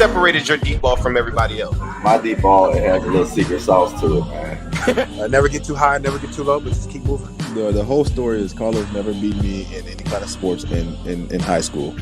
separated your deep ball from everybody else? My deep ball, it has a little secret sauce to it, man. Never get too high, never get too low, but just keep moving. The whole story is Carlos never beat me in any kind of sports in high school.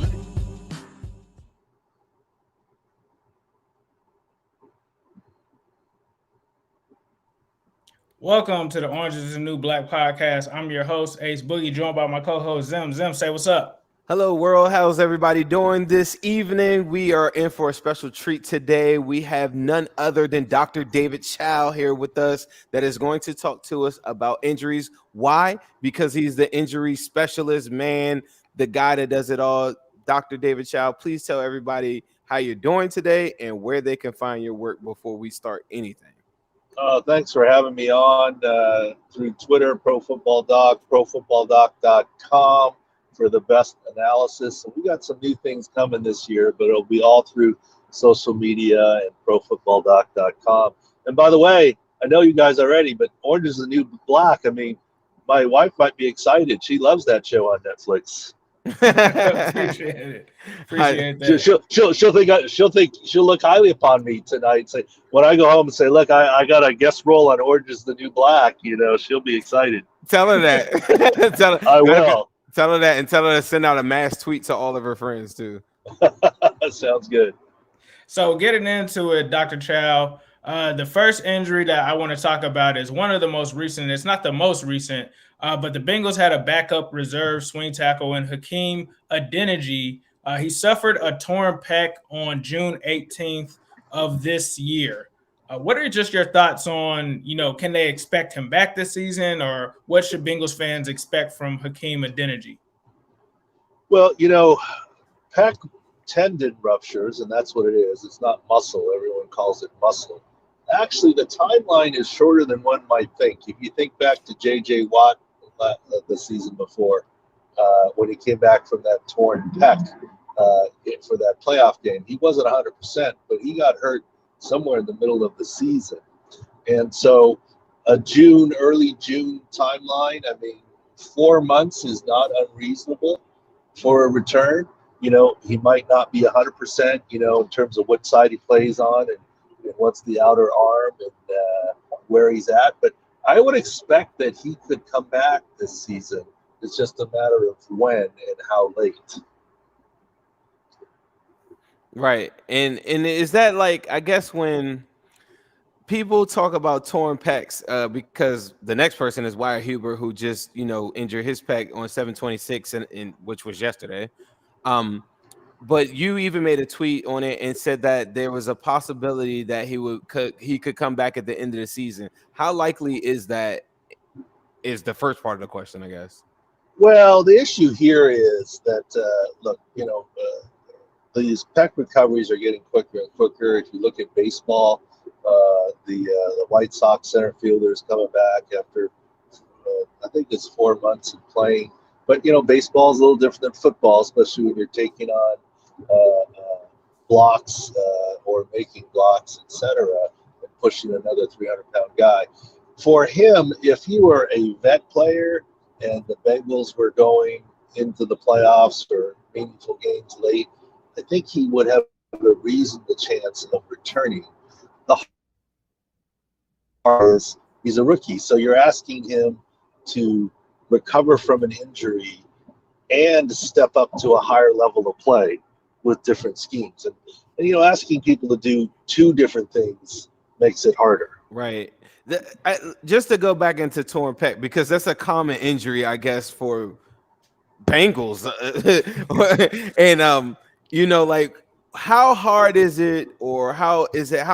Welcome to the Orange is the New Black podcast. I'm your host, Ace Boogie, joined by my co-host, Zim. Zim, say what's up. Hello, world. How's everybody doing this evening? We are in for a special treat today. We have none other than Dr. David Chao here with us that is going to talk to us about injuries. Why? Because he's the injury specialist, man, the guy that does it all. Dr. David Chao, please tell everybody how you're doing today and where they can find your work before we start anything. Thanks for having me on through Twitter, ProFootBallDoc, ProFootBallDoc.com for the best analysis. And we got some new things coming this year, but it'll be all through social media and ProFootBallDoc.com. And by the way, I know you guys already, but Orange is the New Black. I mean, my wife might be excited. She loves that show on Netflix. Appreciate it. Appreciate that. She'll look highly upon me tonight. Say when I go home and say, look, I got a guest role on Orange is the New Black. You know, she'll be excited. Tell her that. I will. Tell her that, and tell her to send out a mass tweet to all of her friends too. Sounds good. So getting into it, Dr. Chao, the first injury that I want to talk about is one of the most recent. It's not the most recent. But the Bengals had a backup reserve swing tackle in Hakeem Adeniji. He suffered a torn pec on June 18th of this year. What are just your thoughts on, can they expect him back this season, or what should Bengals fans expect from Hakeem Adeniji? Well, pec tendon ruptures, and that's what it is. It's not muscle. Everyone calls it muscle. Actually, the timeline is shorter than one might think. If you think back to J.J. Watt, the season before, when he came back from that torn pec for that playoff game, he wasn't 100%, but he got hurt somewhere in the middle of the season. And so early June timeline, 4 months is not unreasonable for a return. He might not be 100%, in terms of what side he plays on and what's the outer arm and where he's at, but I would expect that he could come back this season. It's just a matter of when and how late. Right. And is that I guess when people talk about torn pecs, because the next person is Wyatt Huber, who just, injured his pec on 7/26, and which was yesterday. But you even made a tweet on it and said that there was a possibility that he could come back at the end of the season. How likely is that? Is the first part of the question, I guess. Well, the issue here is that these pec recoveries are getting quicker and quicker. If you look at baseball, the White Sox center fielder is coming back after I think it's 4 months of playing. But baseball is a little different than football, especially when you're taking on blocks or making blocks, etc., and pushing another 300-pound guy. For him, if he were a vet player and the Bengals were going into the playoffs or meaningful games late, I think he would have a reasonable chance of returning. The hard is he's a rookie, so you're asking him to recover from an injury and step up to a higher level of play with different schemes. And asking people to do two different things makes it harder. Right. Just to go back into torn pec, because that's a common injury, I guess, for Bengals. And, how hard is it, or how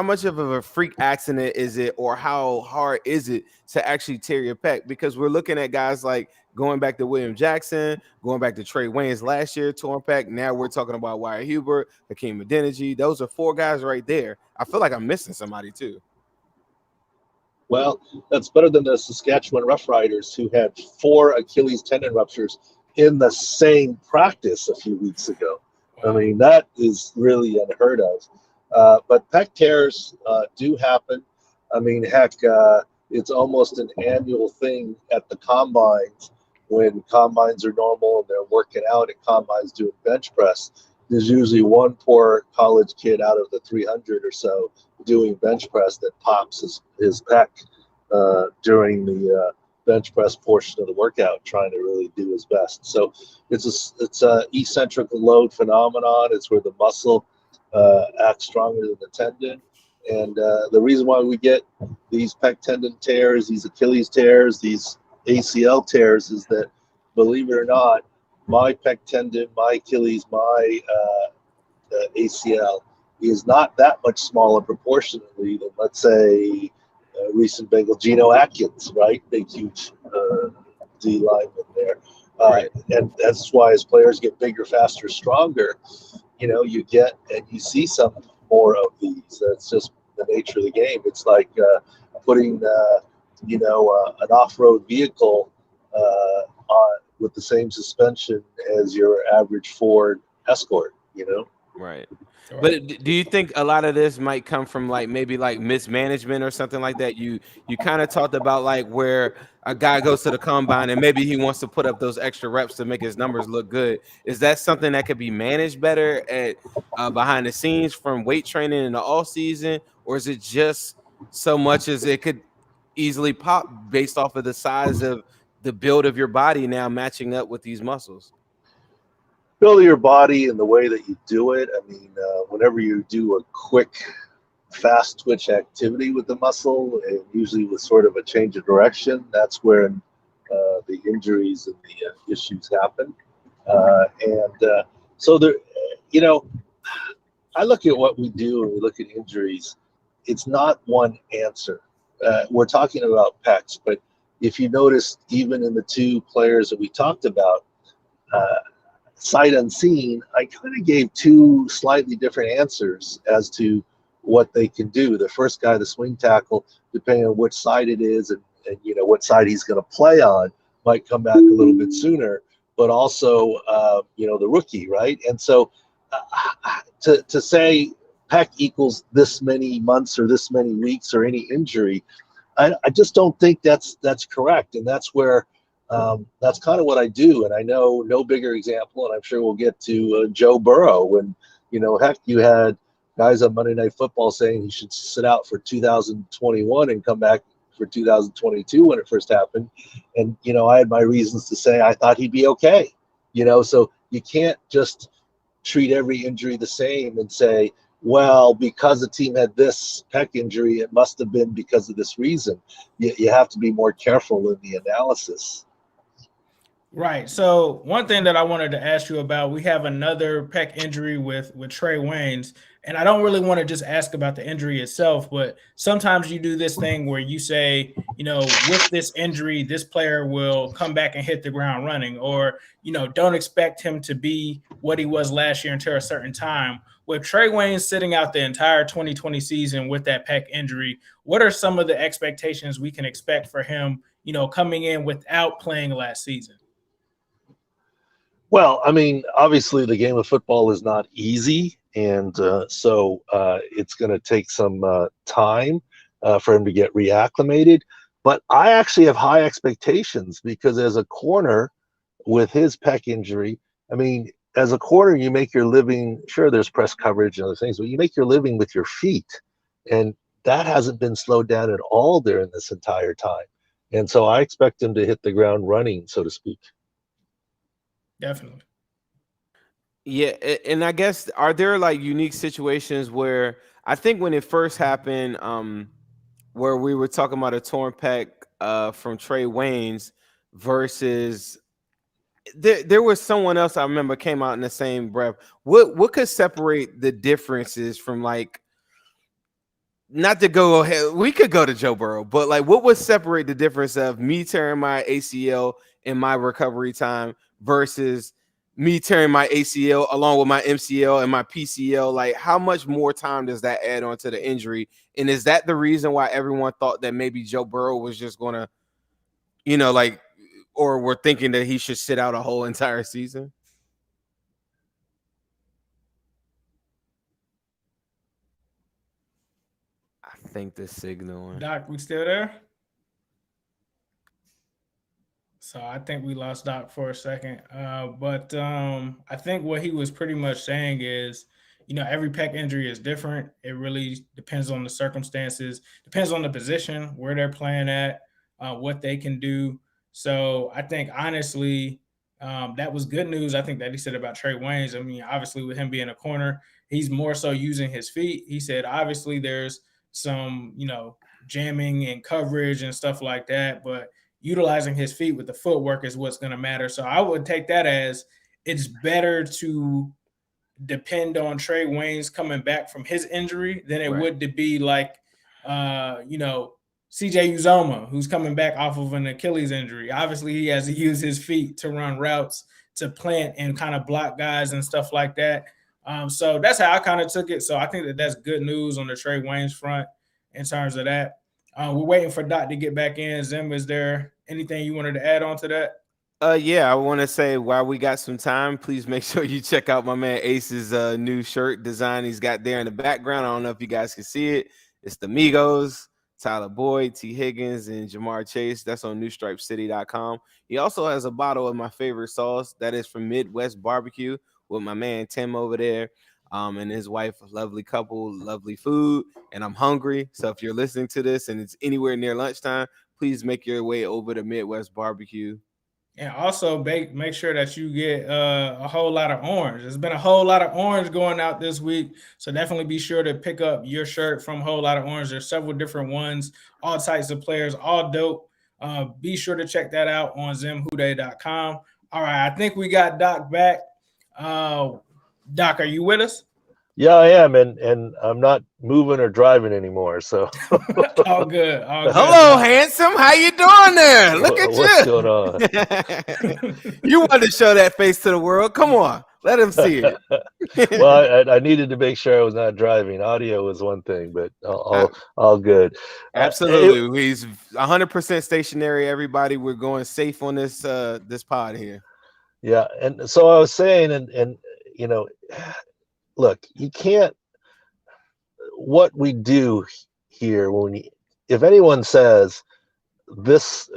much of a freak accident is it, or how hard is it to actually tear your pec? Because we're looking at guys like going back to William Jackson, going back to Trey Waynes last year, torn pec. Now we're talking about Wyatt Huber, Hakeem Adeniji. Those are 4 guys right there. I feel like I'm missing somebody too. Well, that's better than the Saskatchewan Roughriders, who had 4 Achilles tendon ruptures in the same practice a few weeks ago. That is really unheard of. But pec tears do happen. It's almost an annual thing at the combines when combines are normal and they're working out at combines doing bench press. there's usually one poor college kid out of the 300 or so doing bench press that pops his pec during the bench press portion of the workout, trying to really do his best. So it's a eccentric load phenomenon. It's where the muscle acts stronger than the tendon. And the reason why we get these pec tendon tears, these Achilles tears, these ACL tears is that, believe it or not, my pec tendon, my Achilles, my ACL is not that much smaller proportionately than, let's say, recent Bengal Geno Atkins, right? Big, huge D lineman there. Right. And that's why as players get bigger, faster, stronger, you get and you see some more of these. That's just the nature of the game. It's like putting, an off-road vehicle on with the same suspension as your average Ford Escort, Right. But do you think a lot of this might come from maybe mismanagement or something like that? You kind of talked about where a guy goes to the combine and maybe he wants to put up those extra reps to make his numbers look good. Is that something that could be managed better at behind the scenes from weight training in the off season, or is it just so much as it could easily pop based off of the size of the build of your body now matching up with these muscles? Build your body and the way that you do it. I mean, whenever you do a quick, fast twitch activity with the muscle, and usually with sort of a change of direction, that's where the injuries and the issues happen. So there, I look at what we do and we look at injuries. It's not one answer. We're talking about pecs, but if you notice, even in the two players that we talked about, sight unseen, I kind of gave two slightly different answers as to what they can do. The first guy, the swing tackle, depending on which side it is and what side he's going to play on, might come back a little bit sooner. But also, the rookie, right? And so to say PEC equals this many months or this many weeks or any injury, I just don't think that's correct. And that's where that's kind of what I do. And I know no bigger example, and I'm sure we'll get to Joe Burrow when, heck, you had guys on Monday Night Football saying he should sit out for 2021 and come back for 2022 when it first happened. And, I had my reasons to say I thought he'd be okay. So you can't just treat every injury the same and say, well, because the team had this pec injury, it must have been because of this reason. You have to be more careful in the analysis. Right. So one thing that I wanted to ask you about, we have another pec injury with Trey Waynes, and I don't really want to just ask about the injury itself, but sometimes you do this thing where you say, with this injury, this player will come back and hit the ground running, or, don't expect him to be what he was last year until a certain time. With Trey Waynes sitting out the entire 2020 season with that pec injury, what are some of the expectations we can expect for him, coming in without playing last season? Well, I mean, obviously the game of football is not easy, and so it's going to take some time for him to get reacclimated. But I actually have high expectations because as a corner with his pec injury, I mean, as a corner, you make your living, sure, there's press coverage and other things, but you make your living with your feet. And that hasn't been slowed down at all during this entire time. And so I expect him to hit the ground running, so to speak. Definitely. Yeah, and I guess are there unique situations where I think when it first happened, where we were talking about a torn pec from Trey Waynes versus there was someone else I remember came out in the same breath. What could separate the differences from not to go ahead, we could go to Joe Burrow, but what would separate the difference of me tearing my ACL in my recovery time versus me tearing my ACL along with my MCL and my PCL? How much more time does that add on to the injury? And is that the reason why everyone thought that maybe Joe Burrow was just gonna, or were thinking that he should sit out a whole entire season? I think the signal. Doc, we still there? So I think we lost Doc for a second. But I think what he was pretty much saying is, every pec injury is different. It really depends on the circumstances, depends on the position, where they're playing at, what they can do. So I think honestly, that was good news. I think that he said about Trey Waynes. I mean, obviously with him being a corner, he's more so using his feet. He said obviously there's some, jamming and coverage and stuff like that, but utilizing his feet with the footwork is what's going to matter. So I would take that as it's better to depend on Trey Waynes coming back from his injury than it would to be like, CJ Uzoma, who's coming back off of an Achilles injury. Obviously, he has to use his feet to run routes, to plant and kind of block guys and stuff like that. So that's how I kind of took it. So I think that that's good news on the Trey Waynes front in terms of that. We're waiting for Doc to get back in. Zim, is there anything you wanted to add on to that? Yeah, I want to say while we got some time, please make sure you check out my man Ace's new shirt design he's got there in the background. I don't know if you guys can see it. It's the Migos, Tyler Boyd, T. Higgins, and Jamar Chase. That's on newstripecity.com. He also has a bottle of my favorite sauce that is from Midwest Barbecue with my man Tim over there. And his wife, a lovely couple, lovely food, and I'm hungry. So if you're listening to this and it's anywhere near lunchtime, please make your way over to Midwest Barbecue. And also make sure that you get a whole lot of orange. There's been a whole lot of orange going out this week. So definitely be sure to pick up your shirt from Whole Lot of Orange. There's several different ones, all types of players, all dope. Be sure to check that out on zimhude.com. All right, I think we got Doc back. Doc, are you with us? Yeah, I am, and I'm not moving or driving anymore. So all good. Hello, handsome. How you doing there? Look at what's you. going on? You want to show that face to the world? Come on, let them see it. Well, I needed to make sure I was not driving. Audio was one thing, but all good. Absolutely, he's 100% stationary. Everybody, we're going safe on this this pod here. Yeah, and so I was saying, and look, you can't. What we do here, if anyone says this,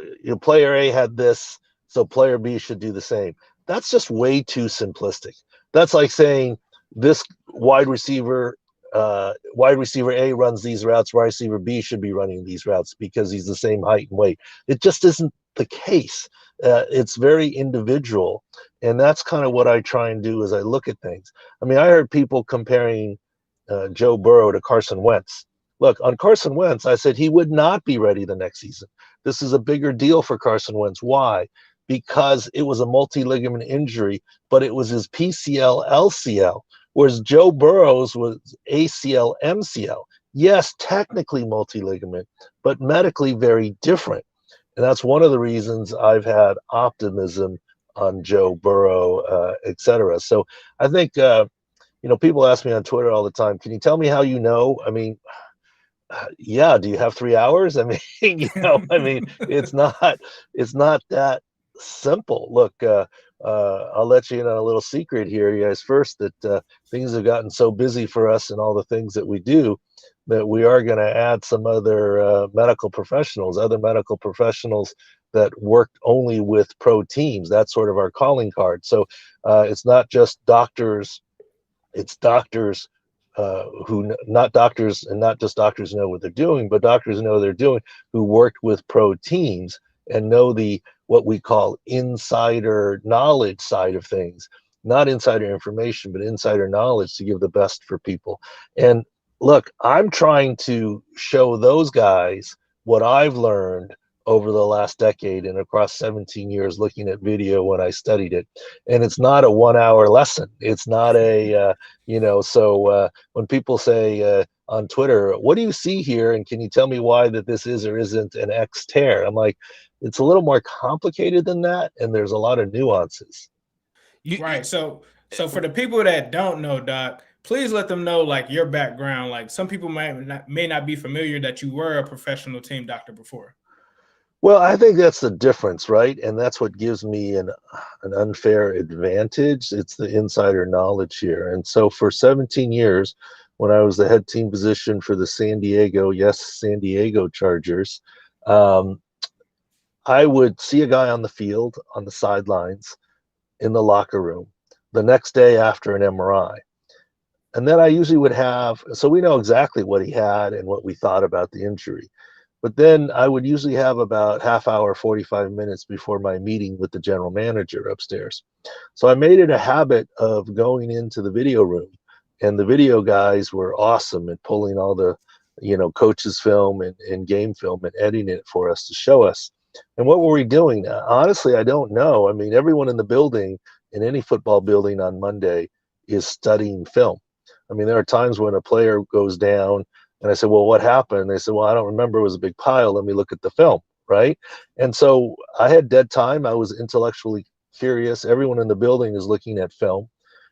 player A had this, so player B should do the same, that's just way too simplistic. That's like saying this wide receiver A runs these routes, wide receiver B should be running these routes because he's the same height and weight. It just isn't the case. It's very individual, and that's kind of what I try and do as I look at things. I mean, I heard people comparing Joe Burrow to Carson Wentz. Look, on Carson Wentz, I said he would not be ready the next season. This is a bigger deal for Carson Wentz. Why? Because it was a multi-ligament injury, but it was his PCL, LCL, whereas Joe Burrow's was ACL, MCL. Yes, technically multi-ligament, but medically very different. And that's one of the reasons I've had optimism on Joe Burrow, et cetera. So I think, people ask me on Twitter all the time, can you tell me how you know? I mean, yeah, do you have 3 hours? I mean, it's not that simple. Look, I'll let you in on a little secret here, you guys, first, that things have gotten so busy for us and all the things that we do that we are going to add some other medical professionals that worked only with pro teams. That's sort of our calling card. So it's not just doctors, it's doctors who, not doctors, and not just doctors know what they're doing, but doctors know what they're doing who worked with pro teams and know the what we call insider knowledge side of things, not insider information, but insider knowledge to give the best for people. And look, I'm trying to show those guys what I've learned over the last decade and across 17 years looking at video when I studied it. And it's not a 1 hour lesson. It's not a, so when people say on Twitter, what do you see here? And can you tell me why that this is or isn't an X tear? I'm like, it's a little more complicated than that. And there's a lot of nuances. Right. So for the people that don't know, Doc, please let them know like your background. Like some people may not be familiar that you were a professional team doctor before. Well, I think that's the difference, right? And that's what gives me an unfair advantage. It's the insider knowledge here. And so for 17 years, when I was the head team physician for the San Diego Chargers, I would see a guy on the field, on the sidelines, in the locker room the next day after an MRI. And then I usually would have, so we know exactly what he had and what we thought about the injury. But then I would usually have about half hour, 45 minutes before my meeting with the general manager upstairs. So I made it a habit of going into the video room, and the video guys were awesome at pulling all the, coaches film and game film and editing it for us to show us. And what were we doing? Honestly, I don't know. I mean, everyone in the building, in any football building on Monday, is studying film. I mean, there are times when a player goes down and I said, well, what happened? And they said, well, I don't remember. It was a big pile. Let me look at the film, right? And so I had dead time. I was intellectually curious. Everyone in the building is looking at film.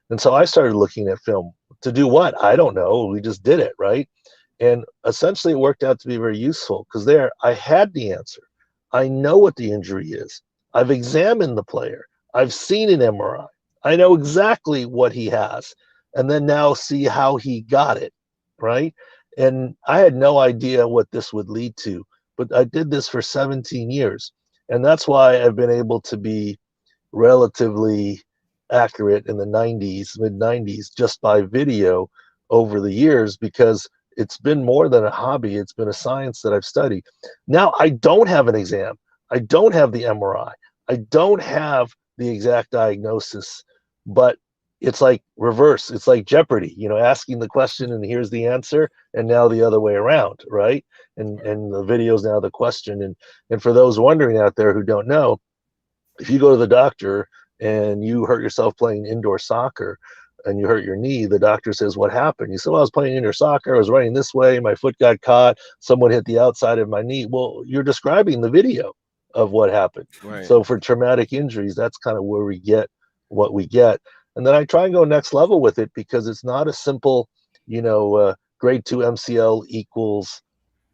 And so I started looking at film. To do what? I don't know. We just did it, right? And essentially it worked out to be very useful because there I had the answer. I know what the injury is. I've examined the player. I've seen an MRI. I know exactly what he has. And then now see how he got it, right? And I had no idea what this would lead to, but I did this for 17 years. And that's why I've been able to be relatively accurate in the 90s, mid 90s, just by video over the years, because it's been more than a hobby. It's been a science that I've studied. Now I don't have an exam. I don't have the MRI. I don't have the exact diagnosis, but it's like reverse. It's like Jeopardy, asking the question and here's the answer, and now the other way around, right? And the video is now the question. And for those wondering out there who don't know, if you go to the doctor and you hurt yourself playing indoor soccer and you hurt your knee, the doctor says, what happened? You said, well, I was playing indoor soccer. I was running this way. My foot got caught. Someone hit the outside of my knee. Well, you're describing the video of what happened. Right. So for traumatic injuries, that's kind of where we get what we get. And then I try and go next level with it because it's not a simple, grade 2 MCL equals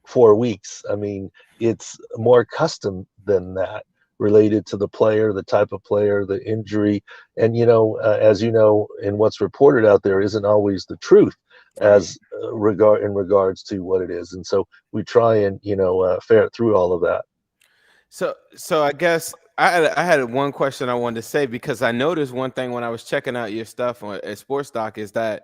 4 weeks. I mean, it's more custom than that, related to the player, the type of player, the injury. And, as you know, in what's reported out there isn't always the truth as in regards to what it is. And so we try and, ferret through all of that. So I guess I had one question I wanted to say, because I noticed one thing when I was checking out your stuff at SportsDoc is that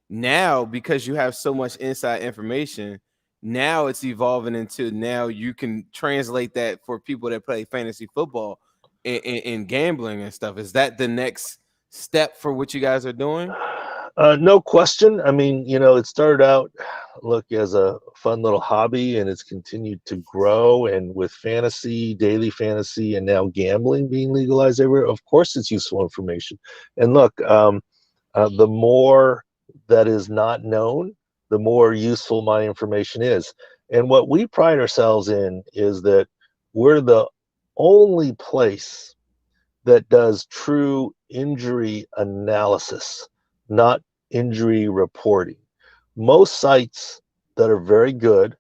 now, because you have so much inside information, now it's evolving into, now you can translate that for people that play fantasy football in gambling and stuff. Is that the next step for what you guys are doing? No question. I mean, it started out, as a fun little hobby, and it's continued to grow. And with fantasy, daily fantasy, and now gambling being legalized everywhere, of course it's useful information. And look, the more that is not known, the more useful my information is. And what we pride ourselves in is that we're the only place that does true injury analysis, not injury reporting. Most sites that are very good,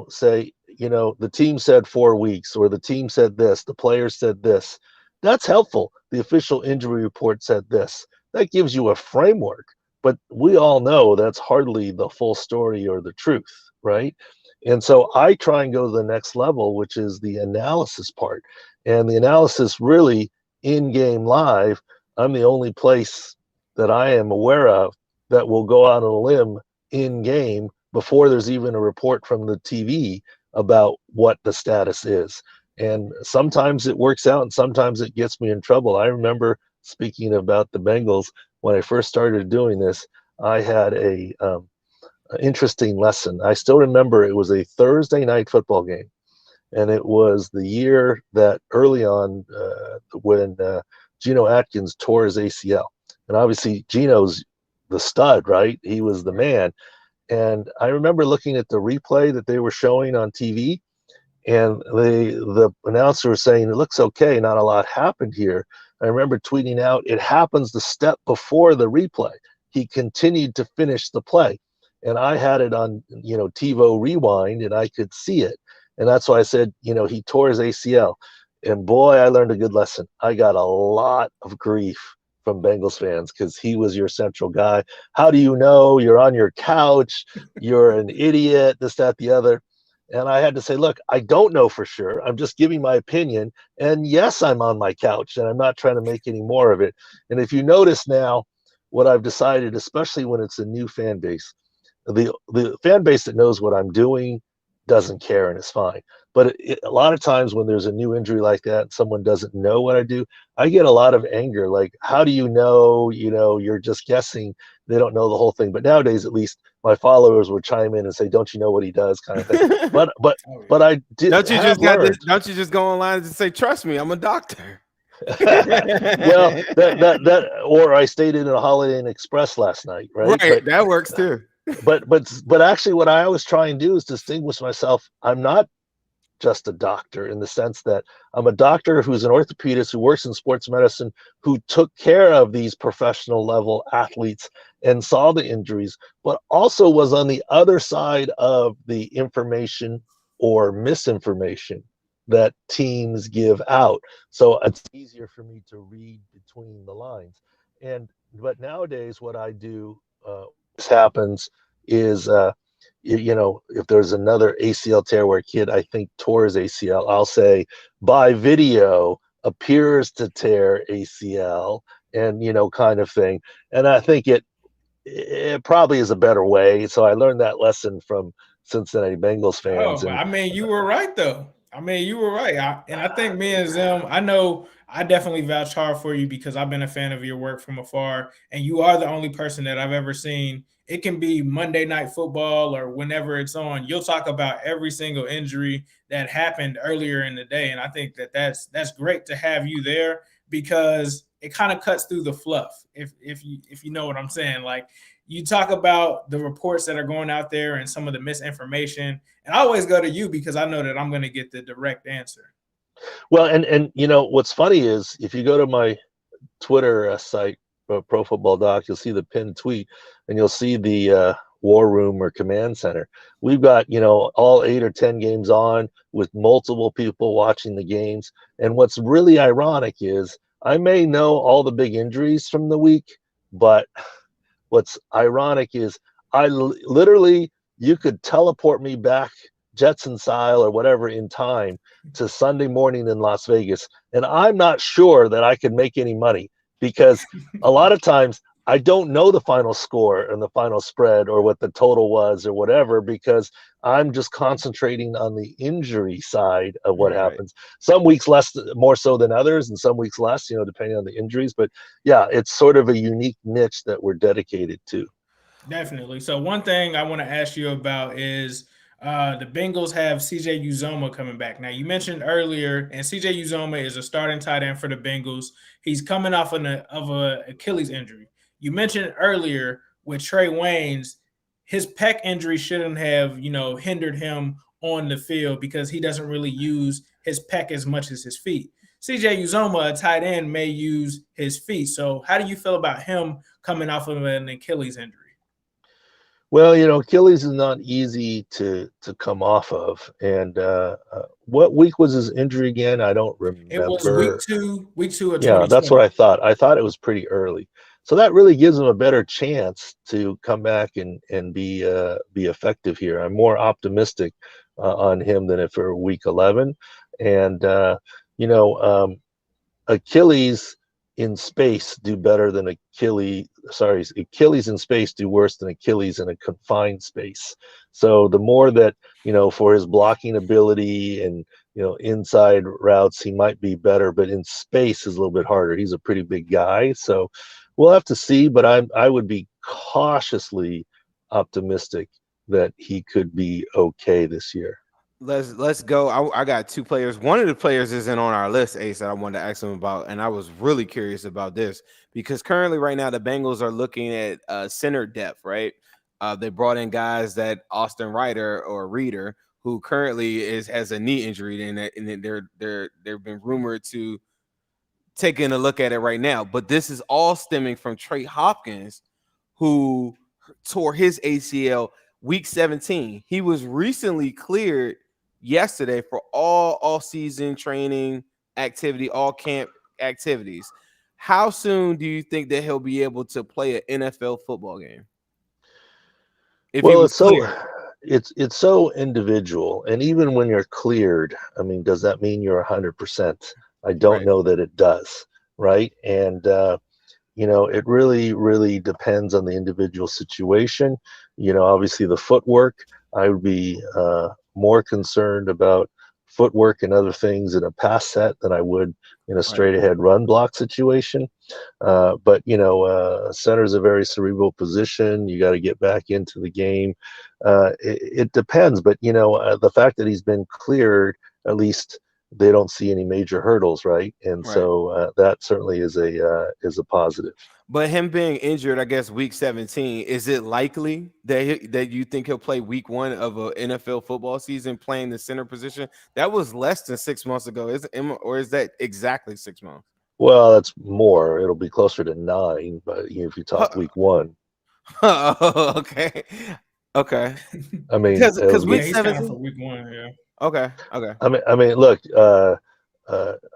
say, the team said 4 weeks, or the team said this, the player said this. That's helpful. The official injury report said this. That gives you a framework, but we all know that's hardly the full story or the truth, right? And so I try and go to the next level, which is the analysis part. And the analysis really in-game live, I'm the only place that I am aware of that will go out on a limb in-game before there's even a report from the TV about what the status is. And sometimes it works out and sometimes it gets me in trouble. I remember, speaking about the Bengals, when I first started doing this, I had an interesting lesson. I still remember it was a Thursday night football game. And it was the year that early on when Geno Atkins tore his ACL. And obviously Geno's the stud, right? He was the man. And I remember looking at the replay that they were showing on TV, and the announcer was saying, it looks okay, not a lot happened here. I remember tweeting out, it happens the step before the replay. He continued to finish the play. And I had it on, TiVo Rewind, and I could see it. And that's why I said, he tore his ACL. And boy, I learned a good lesson. I got a lot of grief from Bengals fans because he was your central guy. How do you know? You're on your couch. You're an idiot, this, that, the other. And I had to say, look, I don't know for sure. I'm just giving my opinion. And yes, I'm on my couch and I'm not trying to make any more of it. And if you notice now, what I've decided, especially when it's a new fan base, the fan base that knows what I'm doing doesn't care and it's fine. But a lot of times when there's a new injury like that, and someone doesn't know what I do, I get a lot of anger. Like, how do you know? You know, you're just guessing. They don't know the whole thing. But nowadays, at least my followers would chime in and say, "Don't you know what he does?" kind of thing. But I did. Don't you have just got this, learned. don't you just go online and say, "Trust me, I'm a doctor." Well, that or I stayed in a Holiday Inn Express last night, right? Right, that works too. But actually, what I always try and do is distinguish myself. I'm not just a doctor in the sense that I'm a doctor who's an orthopedist who works in sports medicine, who took care of these professional level athletes and saw the injuries, but also was on the other side of the information or misinformation that teams give out. So it's easier for me to read between the lines. But nowadays, what I do, happens is, if there's another ACL tear where a kid I think tore his ACL, I'll say by video appears to tear ACL, and kind of thing. And I think it probably is a better way. So I learned that lesson from Cincinnati Bengals fans. Oh, I mean, you were right though. I mean, you were right. I think me and Zim, I know I definitely vouch hard for you because I've been a fan of your work from afar, and you are the only person that I've ever seen. It can be Monday Night Football or whenever it's on. You'll talk about every single injury that happened earlier in the day, and I think that's great to have you there because it kind of cuts through the fluff. If you know what I'm saying, like you talk about the reports that are going out there and some of the misinformation, and I always go to you because I know that I'm going to get the direct answer. Well, and what's funny is if you go to my Twitter site, ProFootBallDoc, you'll see the pinned tweet, and you'll see the war room or command center. We've got all 8 or 10 games on with multiple people watching the games. And what's really ironic is I may know all the big injuries from the week, but what's ironic is literally you could teleport me back Jetson style or whatever in time to Sunday morning in Las Vegas, and I'm not sure that I could make any money because a lot of times I don't know the final score and the final spread or what the total was or whatever because I'm just concentrating on the injury side of what happens. Some weeks more so than others, and some weeks less, depending on the injuries. But yeah, it's sort of a unique niche that we're dedicated to. Definitely. So one thing I want to ask you about is the Bengals have CJ Uzomah coming back. Now, you mentioned earlier, and CJ Uzomah is a starting tight end for the Bengals. He's coming off of an Achilles injury. You mentioned earlier with Trey Waynes, his pec injury shouldn't have, hindered him on the field because he doesn't really use his pec as much as his feet. CJ Uzomah, a tight end, may use his feet. So how do you feel about him coming off of an Achilles injury? Well, Achilles is not easy to come off of. And what week was his injury again? I don't remember. It was week two of 2020. Yeah, that's what I thought. I thought it was pretty early. So that really gives him a better chance to come back and be effective here. I'm more optimistic on him than for week 11. And, Achilles in space do better than Achilles in space do worse than Achilles in a confined space. So the more that, for his blocking ability and, inside routes, he might be better, but in space is a little bit harder. He's a pretty big guy. So we'll have to see, but I would be cautiously optimistic that he could be okay this year. Let's go. I got 2 players. One of the players isn't on our list, Ace, that I wanted to ask him about, and I was really curious about this because currently, right now, the Bengals are looking at center depth. Right, they brought in guys that Austin Reeder, who currently has a knee injury, and they've been rumored to taking a look at it right now. But this is all stemming from Trey Hopkins, who tore his ACL week 17. He was recently cleared yesterday for all off-season training activity, all camp activities. How soon do you think that he'll be able to play an NFL football game? it's so individual, and even when you're cleared, I mean, does that mean you're 100%? I don't Right. know that it does, right? And it really depends on the individual situation. Obviously the footwork, I would be more concerned about footwork and other things in a pass set than I would in a Right. straight ahead run block situation. But center is a very cerebral position. You got to get back into the game. It depends, but the fact that he's been cleared, at least they don't see any major hurdles, right? And Right. so that certainly is a positive. But him being injured, I guess week 17, is it likely that you think he'll play week 1 of a NFL football season playing the center position? That was less than 6 months ago, or is that exactly 6 months? Well, that's more. It'll be closer to 9, but if you talk week 1, Okay. Okay. I mean, Because Yeah, week he's kind of 17. for week 1. Yeah. Okay. Okay. I mean, look,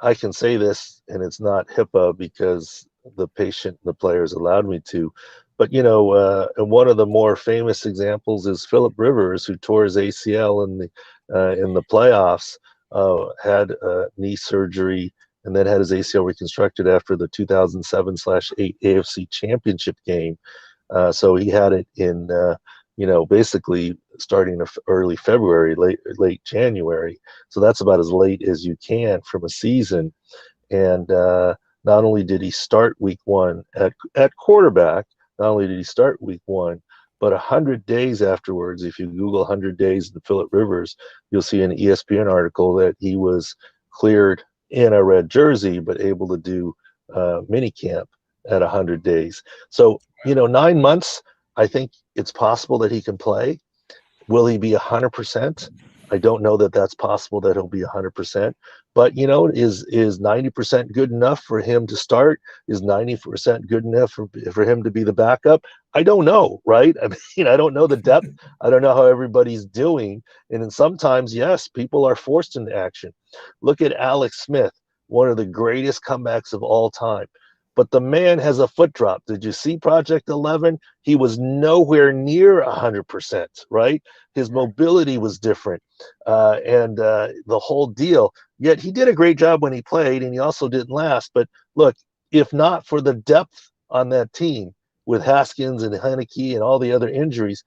I can say this, and it's not HIPAA because the players allowed me to, but and one of the more famous examples is Philip Rivers, who tore his ACL in the playoffs, had knee surgery, and then had his ACL reconstructed after the 2007/8 AFC Championship game. So he had it in basically starting early February, late January. So that's about as late as you can from a season. And not only did he start week 1 at quarterback, not only did he start week 1, but 100 days afterwards, if you Google 100 days of Philip Rivers, you'll see an ESPN article that he was cleared in a red jersey, but able to do mini camp at 100 days. So, 9 months, I think it's possible that he can play. Will he be 100%? I don't know that that's possible that he'll be 100%. But, is 90% good enough for him to start? Is 90% good enough for him to be the backup? I don't know, right? I mean, I don't know the depth. I don't know how everybody's doing. And then sometimes, yes, people are forced into action. Look at Alex Smith, one of the greatest comebacks of all time. But the man has a foot drop. Did you see Project 11? He was nowhere near 100%, right? His mobility was different, and the whole deal. Yet he did a great job when he played, and he also didn't last. But look, if not for the depth on that team with Haskins and Heineke and all the other injuries,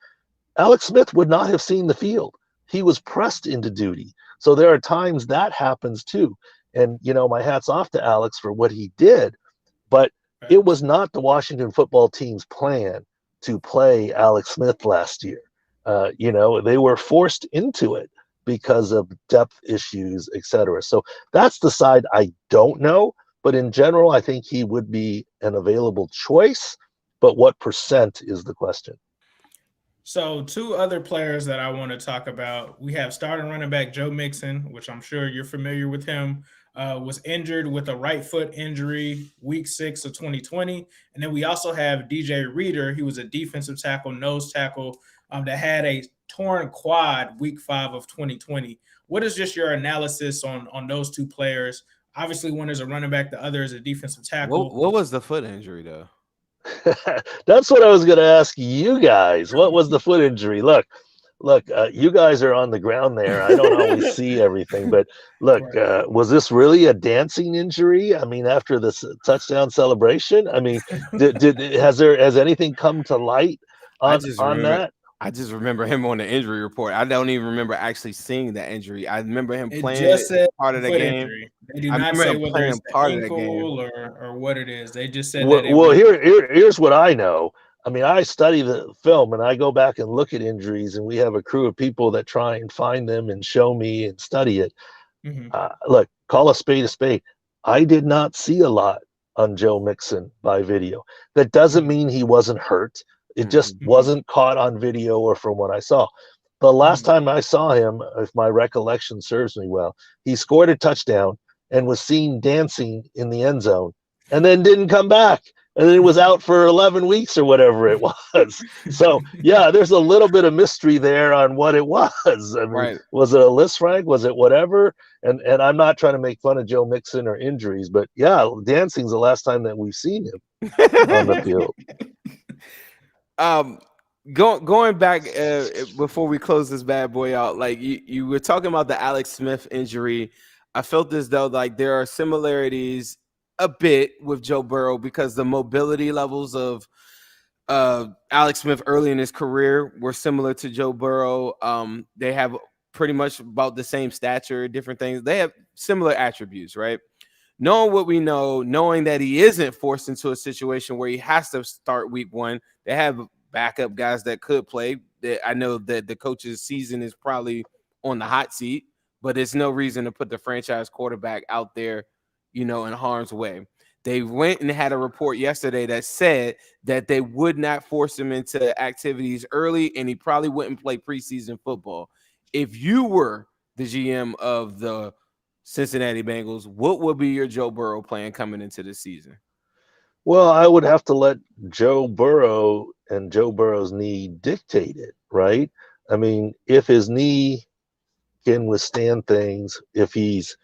Alex Smith would not have seen the field. He was pressed into duty. So there are times that happens too. And, my hat's off to Alex for what he did. But it was not the Washington football team's plan to play Alex Smith last year. They were forced into it because of depth issues, etc. So that's the side I don't know. But in general, I think he would be an available choice. But what percent is the question? So 2 other players that I want to talk about. We have starting running back Joe Mixon, which I'm sure you're familiar with him. Was injured with a right foot injury week 6 of 2020. And then we also have DJ Reader. He was a defensive tackle, nose tackle, that had a torn quad week 5 of 2020. What is just your analysis on those 2 players? Obviously, one is a running back, the other is a defensive tackle. What was the foot injury though? That's what I was going to ask you guys. What was the foot injury? Look, you guys are on the ground there. I don't always see everything, but look, was this really a dancing injury? I mean, after this touchdown celebration, I mean, has anything come to light on that? I just remember him on the injury report. I don't even remember actually seeing the injury. I remember him playing just said part of the game. Injury. They do not say whether it's the ankle or what it is. They just said that. Well, here's what I know. I mean, I study the film and I go back and look at injuries, and we have a crew of people that try and find them and show me and study it. Mm-hmm. Look, call a spade a spade. I did not see a lot on Joe Mixon by video. That doesn't mean he wasn't hurt. It just wasn't caught on video or from what I saw. The last time I saw him, if my recollection serves me well, he scored a touchdown and was seen dancing in the end zone and then didn't come back. And then it was out for 11 weeks or whatever it was. So, yeah, there's a little bit of mystery there on what it was. I mean, was it a Lisfranc? Was it whatever? And I'm not trying to make fun of Joe Mixon or injuries, but, yeah, dancing's the last time that we've seen him on the field. going back before we close this bad boy out, like you were talking about the Alex Smith injury. I felt as though like there are similarities a bit with Joe Burrow because the mobility levels of Alex Smith early in his career were similar to Joe Burrow. They have pretty much about the same stature, different things. They have similar attributes, right? Knowing what we know, knowing that he isn't forced into a situation where he has to start week one, they have backup guys that could play. I know that the coach's season is probably on the hot seat, but there's no reason to put the franchise quarterback out there, in harm's way. They went and had a report yesterday that said that they would not force him into activities early, and he probably wouldn't play preseason football. If you were the GM of the Cincinnati Bengals, what would be your Joe Burrow plan coming into the season? Well, I would have to let Joe Burrow and Joe Burrow's knee dictate it, right? I mean, if his knee can withstand things, if he's,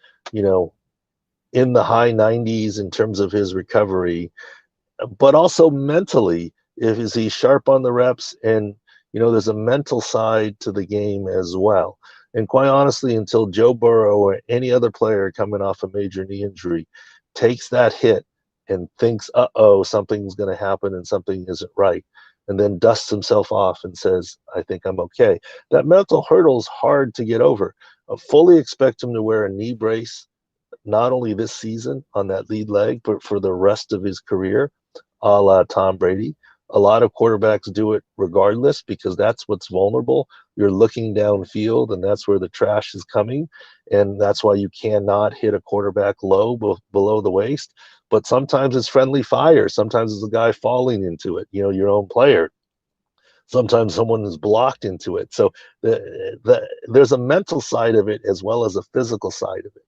in the high 90s in terms of his recovery, but also mentally, is he sharp on the reps? And, there's a mental side to the game as well. And quite honestly, until Joe Burrow or any other player coming off a major knee injury takes that hit and thinks, something's going to happen and something isn't right, and then dusts himself off and says, I think I'm okay. That mental hurdle is hard to get over. I fully expect him to wear a knee brace, not only this season on that lead leg, but for the rest of his career, a la Tom Brady. A lot of quarterbacks do it regardless because that's what's vulnerable. You're looking downfield, and that's where the trash is coming. And that's why you cannot hit a quarterback low below the waist. But sometimes it's friendly fire. Sometimes it's a guy falling into it, your own player. Sometimes someone is blocked into it. So there's a mental side of it as well as a physical side of it.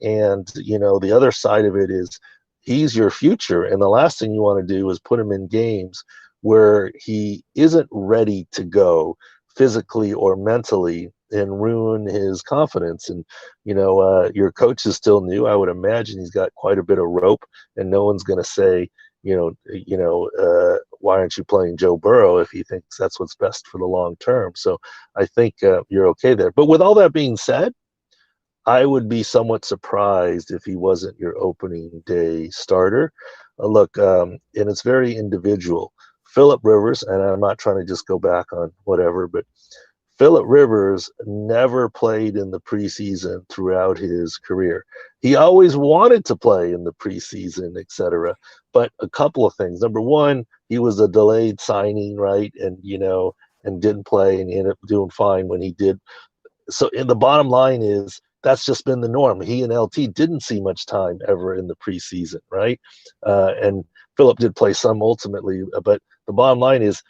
And the other side of it is he's your future. And the last thing you want to do is put him in games where he isn't ready to go physically or mentally and ruin his confidence. And, your coach is still new. I would imagine he's got quite a bit of rope, and no one's going to say, why aren't you playing Joe Burrow if he thinks that's what's best for the long term? So I think you're okay there. But with all that being said, I would be somewhat surprised if he wasn't your opening day starter. Look, and it's very individual. Phillip Rivers, and I'm not trying to just go back on whatever, but Phillip Rivers never played in the preseason throughout his career. He always wanted to play in the preseason, etc. But a couple of things. Number one, he was a delayed signing, right? And, and didn't play, and he ended up doing fine when he did. So the bottom line is, that's just been the norm. He and LT didn't see much time ever in the preseason, right? And Phillip did play some ultimately, but the bottom line is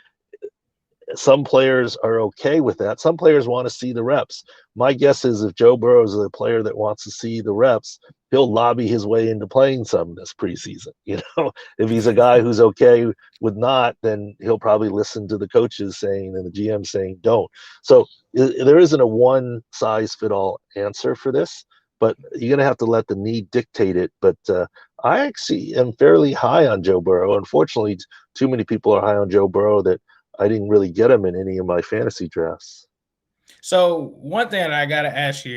some players are okay with that. Some players want to see the reps. My guess is if Joe Burrow is a player that wants to see the reps, he'll lobby his way into playing some this preseason. If he's a guy who's okay with not, then he'll probably listen to the coaches saying and the GM saying don't. So there isn't a one size fit all answer for this, but you're going to have to let the need dictate it. But I actually am fairly high on Joe Burrow. Unfortunately, too many people are high on Joe Burrow that I didn't really get him in any of my fantasy drafts. So one thing that I got to ask you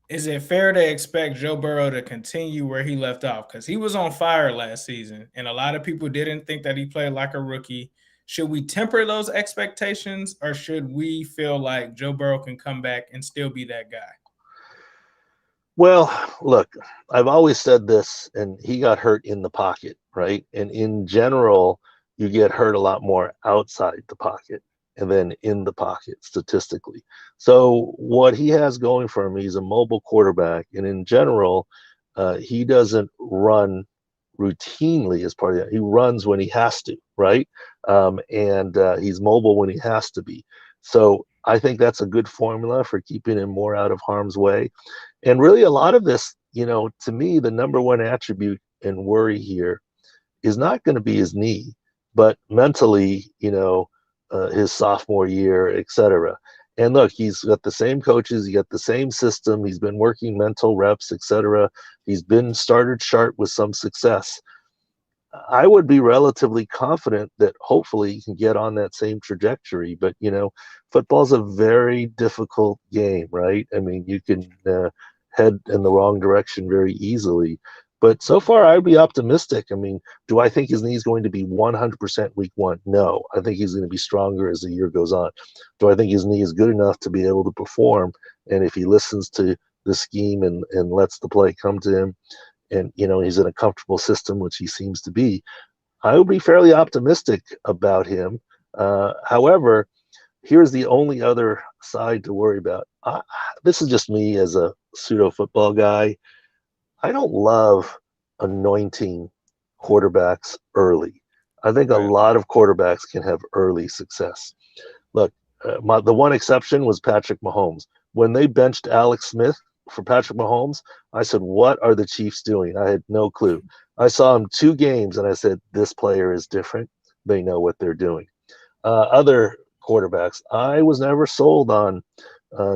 is it fair to expect Joe Burrow to continue where he left off? Because he was on fire last season, and a lot of people didn't think that he played like a rookie. Should we temper those expectations, or should we feel like Joe Burrow can come back and still be that guy? Well, look, I've always said this, and he got hurt in the pocket, right? And in general, you get hurt a lot more outside the pocket and then in the pocket statistically. So what he has going for him, he's a mobile quarterback. And in general, he doesn't run routinely as part of that. He runs when he has to, right? And he's mobile when he has to be. So I think that's a good formula for keeping him more out of harm's way. And really a lot of this, to me, the number one attribute and worry here is not going to be his knee, but mentally, his sophomore year, etc. And look, he's got the same coaches, he got the same system, he's been working mental reps, etc. He's been started sharp with some success. I would be relatively confident that hopefully he can get on that same trajectory. But, football's a very difficult game, right? I mean, you can head in the wrong direction very easily. But so far, I'd be optimistic. I mean, do I think his knee is going to be 100% week one? No. I think he's going to be stronger as the year goes on. Do I think his knee is good enough to be able to perform? And if he listens to the scheme and lets the play come to him, and he's in a comfortable system, which he seems to be, I would be fairly optimistic about him. However, here's the only other side to worry about. This is just me as a pseudo football guy. I don't love anointing quarterbacks early. I think a lot of quarterbacks can have early success. Look, the one exception was Patrick Mahomes. When they benched Alex Smith for Patrick Mahomes, I said, what are the Chiefs doing? I had no clue. I saw him 2 games and I said, this player is different. They know what they're doing. Other quarterbacks, I was never sold on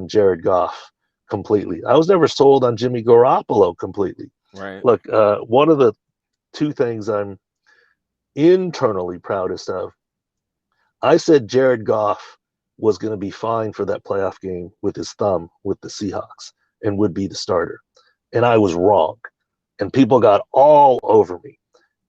Jared Goff completely. I was never sold on Jimmy Garoppolo completely. Right. Look, one of the 2 things I'm internally proudest of, I said Jared Goff was going to be fine for that playoff game with his thumb with the Seahawks and would be the starter. And I was wrong. And people got all over me.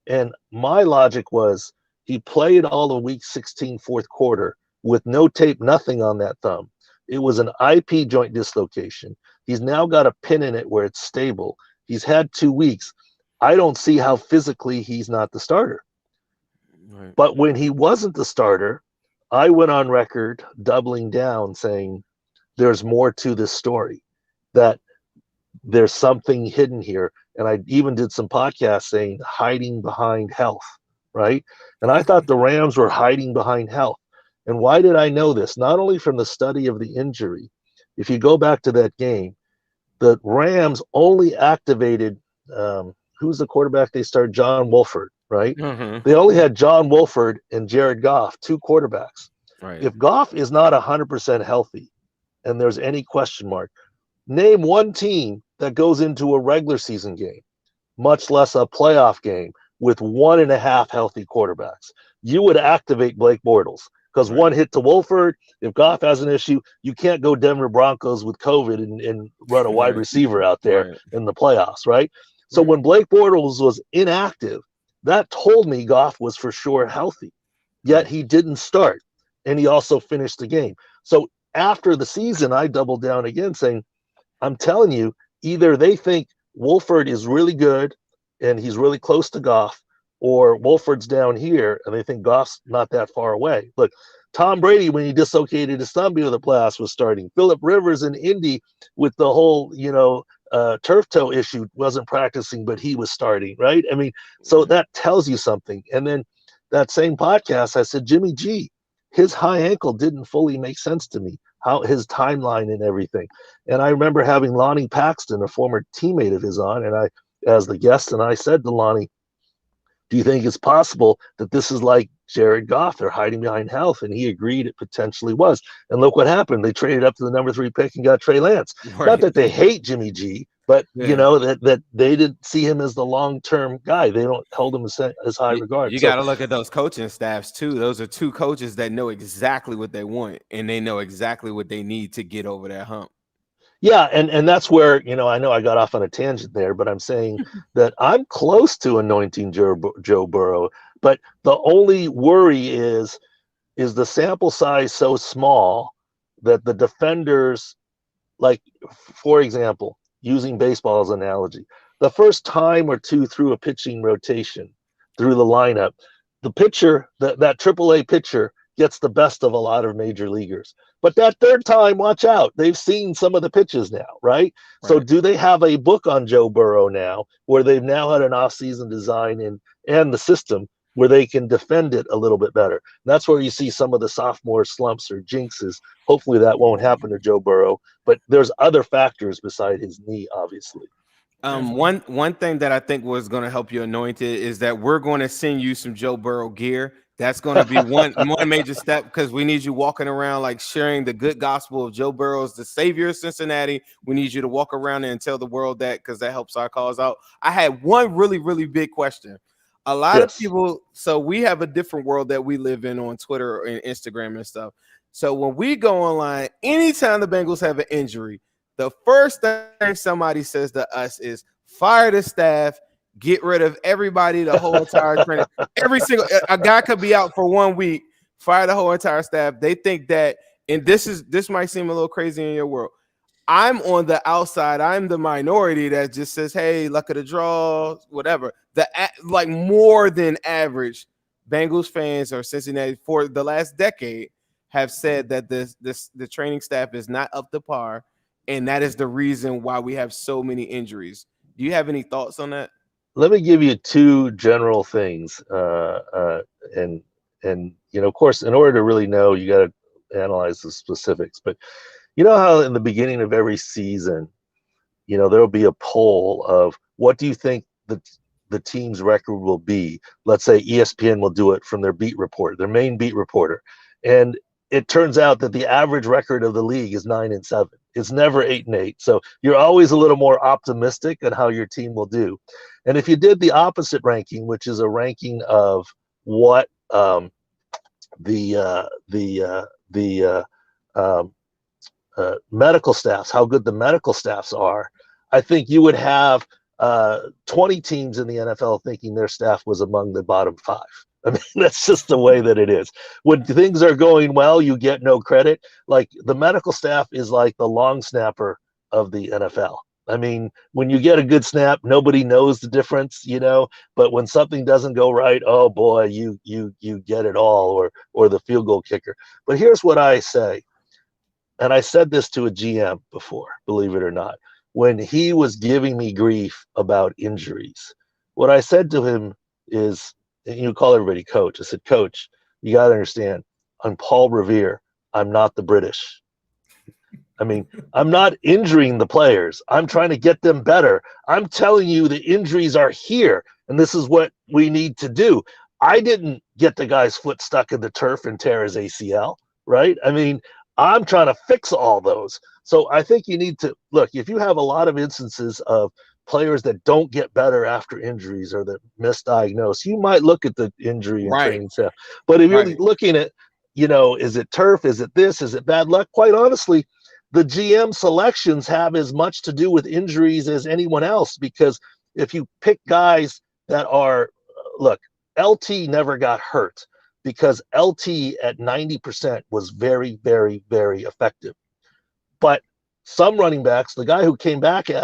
And my logic was he played all the week 16 fourth quarter with no tape, nothing on that thumb. It was an IP joint dislocation. He's now got a pin in it where it's stable. He's had 2 weeks. I don't see how physically he's not the starter. Right. But when he wasn't the starter, I went on record doubling down saying there's more to this story, that there's something hidden here. And I even did some podcasts saying hiding behind health, right? And I thought the Rams were hiding behind health. And why did I know this? Not only from the study of the injury. If you go back to that game, the Rams only activated, who's the quarterback they started? John Wolford, right? Mm-hmm. They only had John Wolford and Jared Goff, 2 quarterbacks. Right. If Goff is not 100% healthy and there's any question mark, name one team that goes into a regular season game, much less a playoff game, with 1.5 healthy quarterbacks. You would activate Blake Bortles. Because one hit to Wolford, if Goff has an issue, you can't go Denver Broncos with COVID and run a wide receiver out there in the playoffs, right? So when Blake Bortles was inactive, that told me Goff was for sure healthy. Yet he didn't start, and he also finished the game. So after the season, I doubled down again saying, I'm telling you, either they think Wolford is really good and he's really close to Goff, or Wolford's down here and they think Goff's not that far away. Look, Tom Brady, when he dislocated his thumb before the playoffs, was starting. Phillip Rivers in Indy with the whole, turf toe issue wasn't practicing, but he was starting, right? I mean, so that tells you something. And then that same podcast, I said, Jimmy G, his high ankle didn't fully make sense to me, how his timeline and everything. And I remember having Lonnie Paxton, a former teammate of his, on, and I, as the guest, and I said to Lonnie, do you think it's possible that this is like Jared Goff? They're hiding behind health. And he agreed it potentially was. And look what happened. They traded up to the number 3 pick and got Trey Lance. Right. Not that they hate Jimmy G, but, that they didn't see him as the long-term guy. They don't hold him as high regard. You got to look at those coaching staffs, too. Those are 2 coaches that know exactly what they want, and they know exactly what they need to get over that hump. Yeah, and that's where, I know I got off on a tangent there, but I'm saying that I'm close to anointing Joe Burrow. But the only worry is the sample size so small that the defenders, like, for example, using baseball as an analogy, the first time or 2 through a pitching rotation, through the lineup, the pitcher, that AAA pitcher gets the best of a lot of major leaguers. But that 3rd time, watch out. They've seen some of the pitches now, right? So do they have a book on Joe Burrow now where they've now had an offseason design and the system where they can defend it a little bit better? And that's where you see some of the sophomore slumps or jinxes. Hopefully that won't happen to Joe Burrow. But there's other factors beside his knee, obviously. One thing that I think was going to help you anoint it is that we're going to send you some Joe Burrow gear. That's going to be one major step, because we need you walking around like sharing the good gospel of Joe Burrow's the savior of Cincinnati. We need you to walk around and tell the world that, because that helps our cause out. I had one really, really big question. a lot of Yes. people. So we have a different world that we live in on Twitter and Instagram and stuff. So when we go online, anytime the Bengals have an injury, the first thing somebody says to us is fire the staff, get rid of everybody, the whole entire training. Every single a guy could be out for 1 week, fire the whole entire staff. They think that, and this might seem a little crazy in your world. I'm on the outside. I'm the minority that just says, "Hey, luck of the draw, whatever." Like more than average Bengals fans or Cincinnati for the last decade have said that the training staff is not up to par, and that is the reason why we have so many injuries. Do you have any thoughts on that? Let me give you two general things, and of course, in order to really know, you got to analyze the specifics. But you know how in the beginning of every season, there'll be a poll of what do you think the team's record will be. Let's say ESPN will do it from their beat reporter, their main beat reporter, and it turns out that the average record of the league is 9-7. It's never 8-8. So you're always a little more optimistic on how your team will do. And if you did the opposite ranking, which is a ranking of what medical staffs, how good the medical staffs are, I think you would have 20 teams in the NFL thinking their staff was among the bottom 5. I mean, that's just the way that it is. When things are going well, you get no credit. Like the medical staff is like the long snapper of the NFL. I mean, when you get a good snap, nobody knows the difference, but when something doesn't go right, oh boy, you get it all, or the field goal kicker. But here's what I say. And I said this to a GM before, believe it or not, when he was giving me grief about injuries. What I said to him is, and you call everybody coach. I said, Coach, you got to understand, I'm Paul Revere. I'm not the British. I mean, I'm not injuring the players. I'm trying to get them better. I'm telling you the injuries are here, and this is what we need to do. I didn't get the guy's foot stuck in the turf and tear his ACL, right? I mean, I'm trying to fix all those. So I think you need to look, if you have a lot of instances of players that don't get better after injuries or that misdiagnose, you might look at the injury and training staff. But if you're looking at, is it turf? Is it this? Is it bad luck? Quite honestly, the GM selections have as much to do with injuries as anyone else, because if you pick guys that are, look, LT never got hurt because LT at 90% was very, very, very effective. But some running backs, the guy who came after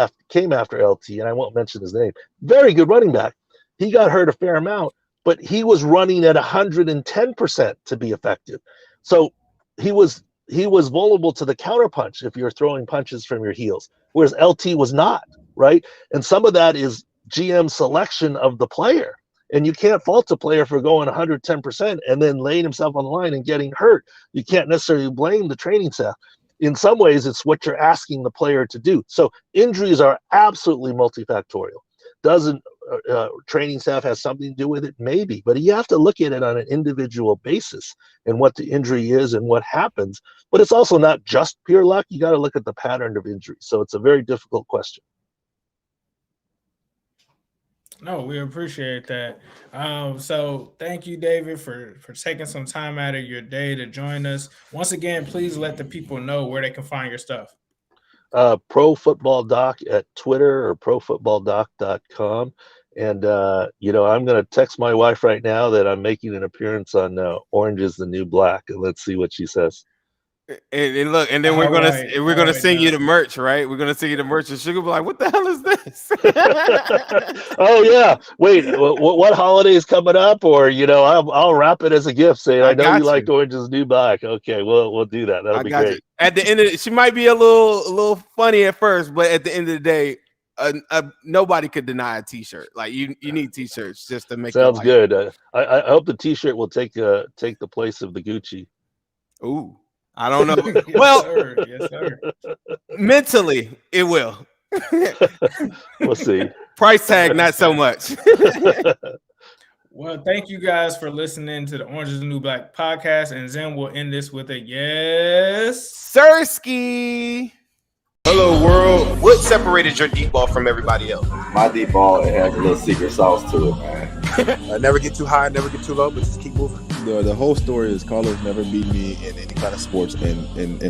LT, and I won't mention his name, very good running back. He got hurt a fair amount, but he was running at 110% to be effective. So he was vulnerable to the counterpunch if you're throwing punches from your heels, whereas LT was not, right? And some of that is GM selection of the player. And you can't fault a player for going 110% and then laying himself on the line and getting hurt. You can't necessarily blame the training staff. In some ways, it's what you're asking the player to do. So injuries are absolutely multifactorial. Doesn't training staff have something to do with it? Maybe, but you have to look at it on an individual basis and what the injury is and what happens. But it's also not just pure luck. You got to look at the pattern of injury. So it's a very difficult question. No, we appreciate that. So thank you, David, for taking some time out of your day to join us. Once again, please let the people know where they can find your stuff. ProFootBallDoc at Twitter or ProFootBallDoc.com. And, I'm going to text my wife right now that I'm making an appearance on Orange is the New Black, and let's see what she says. And look, and then we're gonna sing you the merch, right? We're gonna sing you the merch, and she'll be like, "What the hell is this?" Oh yeah, wait, what holiday is coming up? Or I'll wrap it as a gift, saying I know you liked Orange is the New Black. Okay, we'll do that. That'll be great. You. At the end of she might be a little funny at first, but at the end of the day, nobody could deny a T-shirt. Like you need T-shirts just to make. Sounds good. I hope the T-shirt will take the place of the Gucci. Ooh. I don't know. Yes, well, sir. Yes, sir. Mentally, it will. We'll see. Price tag, not so much. Well, thank you guys for listening to the Orange is the New Black podcast, and Zen will end this with a yes, Sirski. Hello, world. What separated your deep ball from everybody else? My deep ball, it has a little secret sauce to it, man. Never get too high, never get too low, but just keep moving. The whole story is Carlos never beat me in any kind of sports in